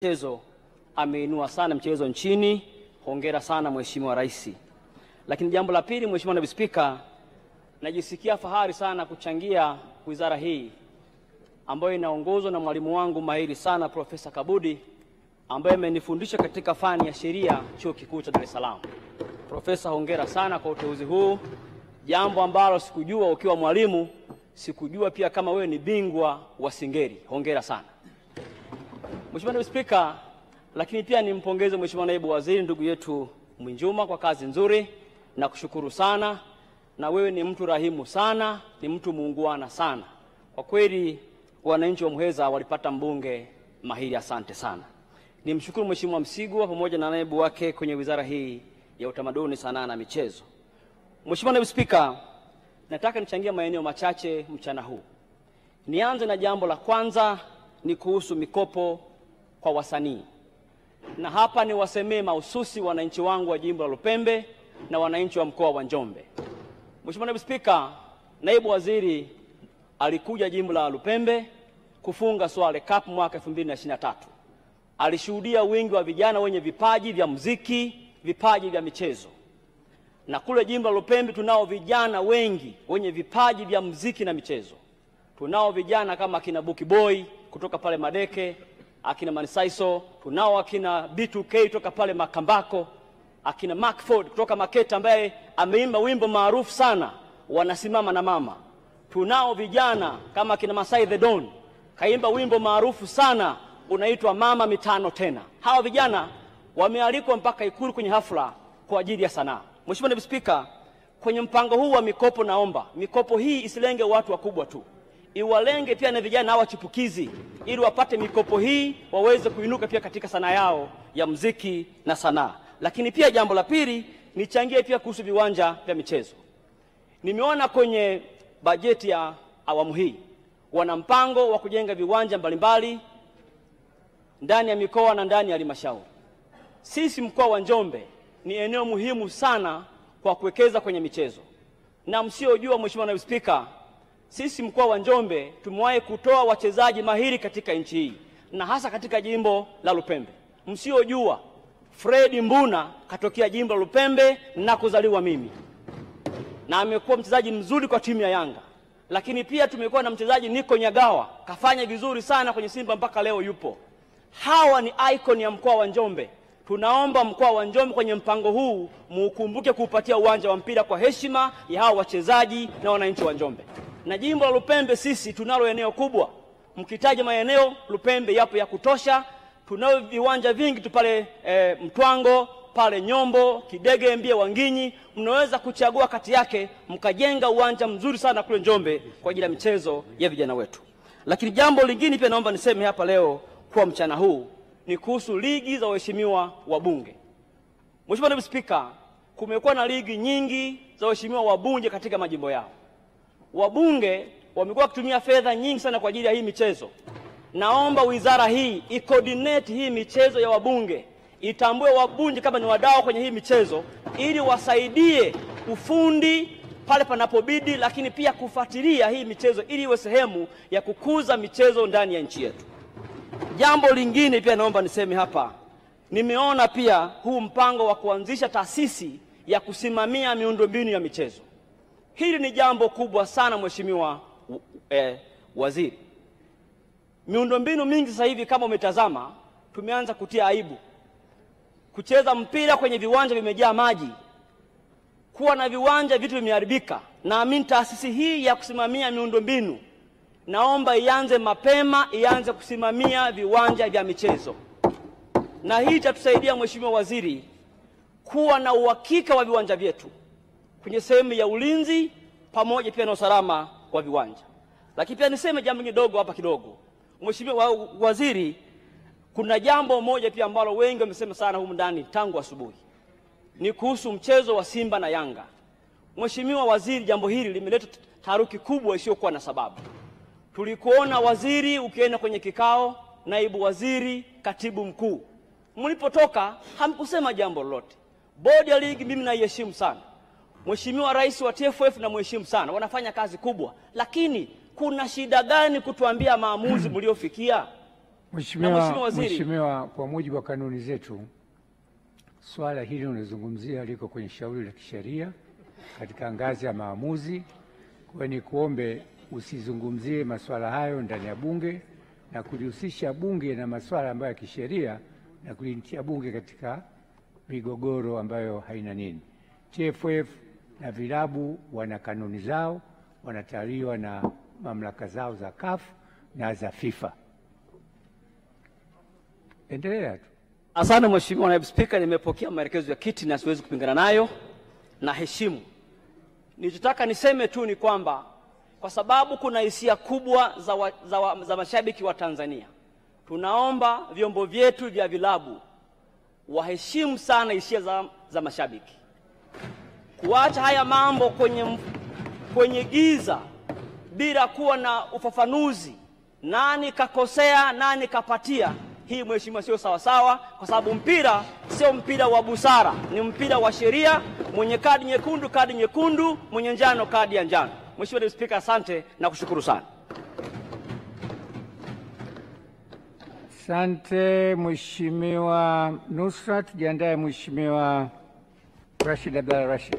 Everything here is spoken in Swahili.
Mchezo ameinua sana mchezo nchini. Hongera sana Mheshimiwa Rais. Lakini jambo la pili, Mheshimiwa Naibu Spika, najisikia fahari sana kuchangia wizara hii ambayo inaongozwa na mwalimu wangu mahiri sana Profesa Kabudi, ambaye amenifundisha katika fani ya sheria Chuo Kikuu cha Dar es Salaam. Profesa, hongera sana kwa uteuzi huu, jambo ambalo sikujua ukiwa mwalimu, sikujua pia kama wewe ni bingwa wa singeli. Hongera sana Mheshimiwa Naibu Spika. Lakini pia nimpongeze Mheshimiwa Naibu Waziri ndugu yetu Mwinjuma kwa kazi nzuri na kushukuru sana, na wewe ni mtu rahimu sana, ni mtu muungwana sana. Kwa kweli wananchi wa Muheza walipata mbunge mahiri, asante sana. Nimshukuru Mheshimiwa Msigwa pamoja na naibu wake kwenye wizara hii ya Utamaduni, Sanaa na Michezo. Mheshimiwa Naibu Spika, nataka nichangie maeneo machache mchana huu. Nianze na jambo la kwanza, ni kuhusu mikopo kwa wasanii. Na hapa ni wasemee mahususi wananchi wangu wa jimbo la Lupembe na wananchi wa mkoa wa Njombe. Mheshimiwa Naibu Spika, Naibu Waziri alikuja jimbo la Lupembe kufunga Swale Cup mwaka 2023. Alishuhudia wingi wa vijana wenye vipaji vya muziki, vipaji vya michezo. Na kule jimbo la Lupembe tunao vijana wengi wenye vipaji vya muziki na michezo. Tunao vijana kama akina Buki Boy kutoka pale Madeke, akina Manisaiso, tunao akina B2K kutoka pale Makambako, akina Macford kutoka Maketa ambaye ameimba wimbo maarufu sana Wanasimama na Mama. Tunao vijana kama akina Masai the Don, kaimba wimbo maarufu sana unaitwa Mama Mitano Tena. Hawa vijana wamealikwa mpaka Ikulu kwenye hafla kwa ajili ya sanaa. Mheshimiwa Naibu Spika, kwenye mpango huu wa mikopo, naomba mikopo hii isilenge watu wakubwa tu, iwalenge pia na vijana hawa chipukizi, ili wapate mikopo hii waweze kuinuka pia katika sanaa yao ya muziki na sanaa. Lakini pia jambo la pili, nichangie pia kuhusu viwanja vya michezo. Nimeona kwenye bajeti ya awamu hii wana mpango wa kujenga viwanja mbalimbali ndani ya mikoa na ndani ya halmashauri. Sisi mkoa wa Njombe ni eneo muhimu sana kwa kuwekeza kwenye michezo. Na msiojua, Mheshimiwa Naibu Spika, sisi mkoa wa Njombe tumewahi kutoa wachezaji mahiri katika nchi hii na hasa katika jimbo la Lupembe. Msiojua, Fred Mbuna katokea jimbo la Lupembe na kuzaliwa mimi, na amekuwa mchezaji mzuri kwa timu ya Yanga. Lakini pia tumekuwa na mchezaji Niko Nyagawa, kafanya vizuri sana kwenye Simba mpaka leo yupo. Hawa ni icon ya mkoa wa Njombe. Tunaomba mkoa wa Njombe kwenye mpango huu muukumbuke kuupatia uwanja wa mpira kwa heshima ya hawa wachezaji na wananchi wa Njombe. Na jimbo la Lupembe sisi tunalo eneo kubwa. Mkitaja maeneo, Lupembe yapo ya kutosha. Tunao viwanja vingi tu pale Mtwango, pale Nyombo, Kidege, Mbia, Wanginyi. Mnaweza kuchagua kati yake mkajenga uwanja mzuri sana kule Njombe kwa ajili ya michezo ya vijana wetu. Lakini jambo lingine pia naomba niseme hapa leo kwa mchana huu ni kuhusu ligi za waheshimiwa wabunge. Mheshimiwa Naibu Spika, kumekuwa na ligi nyingi za waheshimiwa wabunge katika majimbo yao. Wabunge wamekuwa kutumia fedha nyingi sana kwa ajili ya hii michezo. Naomba wizara hii i-coordinate hii michezo ya wabunge, itambue wabunge kama ni wadau kwenye hii michezo, ili wasaidie ufundi pale panapobidi, lakini pia kufuatilia hii michezo ili iwe sehemu ya kukuza michezo ndani ya nchi yetu. Jambo lingine pia naomba niseme hapa, nimeona pia huu mpango wa kuanzisha taasisi ya kusimamia miundombinu ya michezo. Hili ni jambo kubwa sana Mheshimiwa Waziri. Miundombinu mingi sasa hivi kama umetazama, tumeanza kutia aibu. Kucheza mpira kwenye viwanja vimejaa maji, kuwa na viwanja vitu vimeharibika. Naamini taasisi hii ya kusimamia miundombinu, naomba ianze mapema, ianze kusimamia viwanja vya michezo. Na hii itatusaidia Mheshimiwa Waziri kuwa na uhakika wa viwanja vyetu kwenye sehemu ya ulinzi pamoja pia na usalama wa viwanja. Lakini pia niseme jambo kidogo hapa kidogo. Mheshimiwa Waziri, kuna jambo moja pia ambalo wengi wamesema sana humu ndani tangu asubuhi. Ni kuhusu mchezo wa Simba na Yanga. Mheshimiwa Waziri, jambo hili limeleta taharuki kubwa isiyokuwa na sababu. Tulikuona waziri ukienda kwenye kikao, naibu waziri, katibu mkuu. Mlipotoka hamkusema jambo lolote. Bodi ya ligi mimi naiheshimu sana. Mheshimiwa Rais wa TFF na mheshimu sana, wanafanya kazi kubwa. Lakini kuna shida gani kutuambia maamuzi mliofikia? Mheshimiwa, kwa mujibu wa kanuni zetu, swala hili unazungumzia liko kwenye shauri la kisheria katika ngazi ya maamuzi. Kwa ni kuombe usizungumzie masuala hayo ndani ya bunge na kulihusisha bunge na masuala ambayo ya kisheria na kulitia bunge katika migogoro ambayo haina nini. TFF na vilabu wana kanuni zao, wanatawaliwa na mamlaka zao za CAF na za FIFA. Endelea tu. Asante Mheshimiwa Naibu Spika, nimepokea maelekezo ya kiti na siwezi kupingana nayo na heshimu. Nilichotaka niseme tu ni kwamba kwa sababu kuna hisia kubwa za mashabiki wa Tanzania, tunaomba vyombo vyetu vya vilabu waheshimu sana hisia za mashabiki. Kuacha haya mambo kwenye giza bila kuwa na ufafanuzi, nani kakosea, nani kapatia, hii Mheshimiwa sio sawa sawa, kwa sababu mpira sio mpira wa busara, ni mpira wa sheria. Mwenye kadi nyekundu, mwenye njano kadi ya njano. Mheshimiwa Naibu Spika, asante na kushukuru sana. Asante Mheshimiwa Nusrat. Jiandae Mheshimiwa Rashid Abdalla Rashid.